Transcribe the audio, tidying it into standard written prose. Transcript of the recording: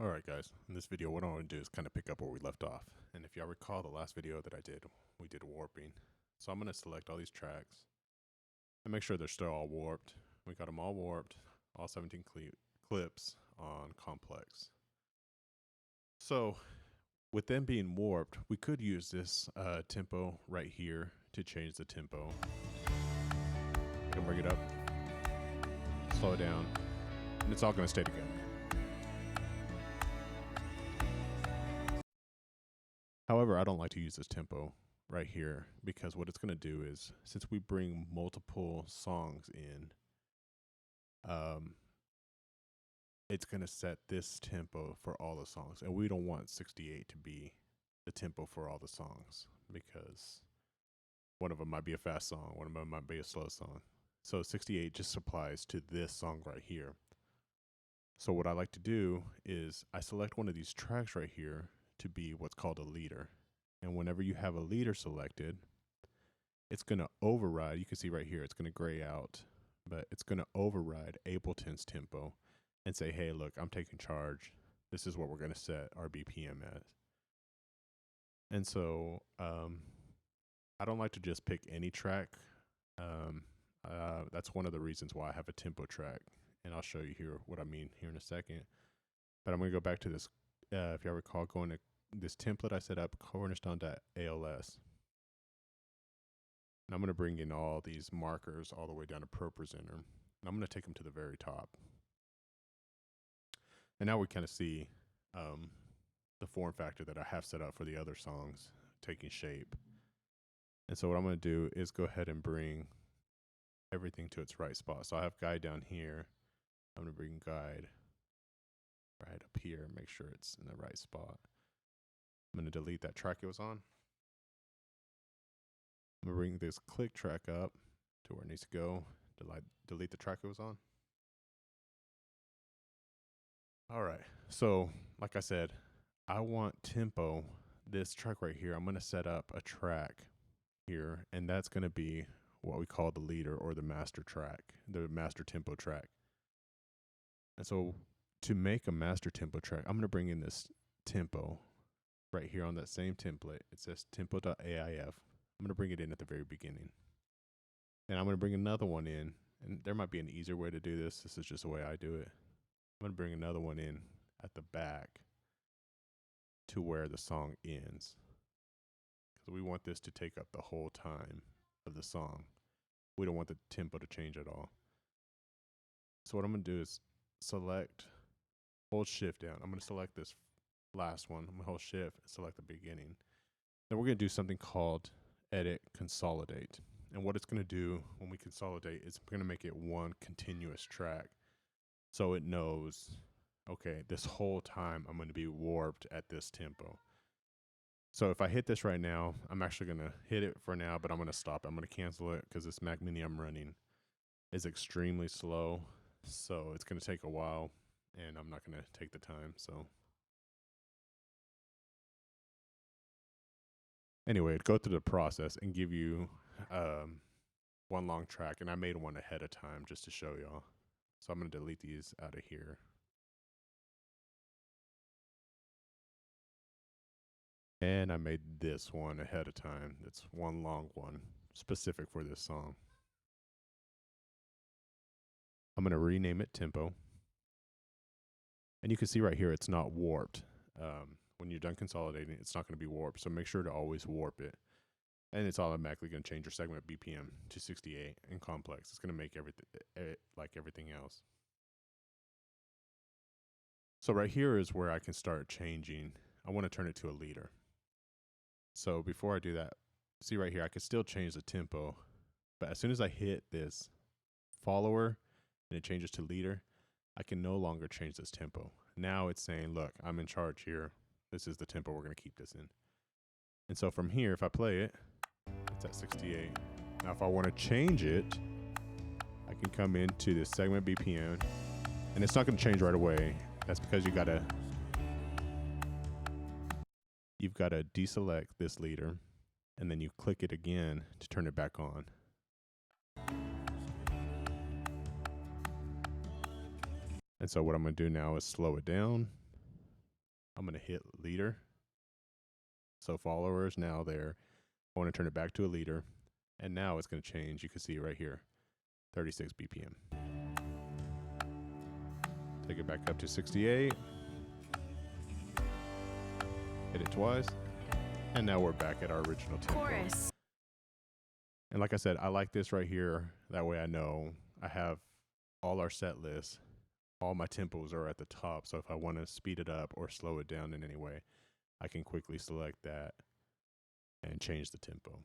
Alright guys, in this video what I want to do is kind of pick up where we left off. And if y'all recall the last video that I did, we did warping. So I'm going to select all these tracks and make sure they're still all warped. We got them all warped, all 17 clips on complex. So with them being warped, we could use this tempo right here to change the tempo. I can bring it up, slow it down, and it's all going to stay together. However, I don't like to use this tempo right here because what it's going to do is, since we bring multiple songs in, it's going to set this tempo for all the songs. And we don't want 68 to be the tempo for all the songs because one of them might be a fast song, one of them might be a slow song. So 68 just applies to this song right here. So what I like to do is I select one of these tracks right here to be what's called a leader. And whenever you have a leader selected, it's going to override. You can see right here, it's going to gray out, but it's going to override Ableton's tempo and say, hey, look, I'm taking charge. This is what we're going to set our BPM as. And so I don't like to just pick any track. That's one of the reasons why I have a tempo track. And I'll show you here what I mean here in a second. But I'm going to go back to this. If y'all recall, going to this template I set up, cornerstone.als. And I'm going to bring in all these markers all the way down to ProPresenter. And I'm going to take them to the very top. And now we kind of see the form factor that I have set up for the other songs taking shape. And so what I'm going to do is go ahead and bring everything to its right spot. So I have guide down here. I'm going to bring guide right up here, make sure it's in the right spot. I'm going to delete that track it was on. I'm going to bring this click track up to where it needs to go. Delete the track it was on. All right. So, like I said, I want tempo. This track right here, I'm going to set up a track here, and that's going to be what we call the leader or the master track, the master tempo track. And so to make a master tempo track, I'm going to bring in this tempo right here on that same template. It says tempo.aif. I'm going to bring it in at the very beginning. And I'm going to bring another one in. And there might be an easier way to do this. This is just the way I do it. I'm going to bring another one in at the back to where the song ends. Because we want this to take up the whole time of the song. We don't want the tempo to change at all. So what I'm going to do is select, hold shift down. I'm going to select this last one. I'm going to hold shift and select the beginning. Then we're going to do something called edit consolidate. And what it's going to do when we consolidate is we're going to make it one continuous track. So it knows, okay, this whole time I'm going to be warped at this tempo. So if I hit this right now, I'm actually going to hit it for now, but I'm going to stop. I'm going to cancel it because this Mac Mini I'm running is extremely slow. So it's going to take a while, and I'm not going to take the time. So anyway, go through the process and give you one long track. And I made one ahead of time just to show y'all. So I'm going to delete these out of here. And I made this one ahead of time. It's one long one specific for this song. I'm going to rename it Tempo. And you can see right here, it's not warped. When you're done consolidating, it's not going to be warped. So make sure to always warp it. And it's automatically going to change your segment BPM to 68 in complex. It's going to make everything like everything else. So right here is where I can start changing. I want to turn it to a leader. So before I do that, see right here, I can still change the tempo. But as soon as I hit this follower and it changes to leader, I can no longer change this tempo. Now it's saying, look, I'm in charge here. This is the tempo we're going to keep this in. And so from here, if I play it, it's at 68. Now if I want to change it, I can come into this segment BPM, and it's not going to change right away. That's because you've got to deselect this leader, and then you click it again to turn it back on. And so what I'm going to do now is slow it down. I'm going to hit leader. So followers now there. I want to turn it back to a leader. And now it's going to change. You can see right here, 36 BPM. Take it back up to 68. Hit it twice. And now we're back at our original tempo. Chorus. And like I said, I like this right here. That way I know I have all our set lists. All my tempos are at the top. So if I want to speed it up or slow it down in any way, I can quickly select that and change the tempo.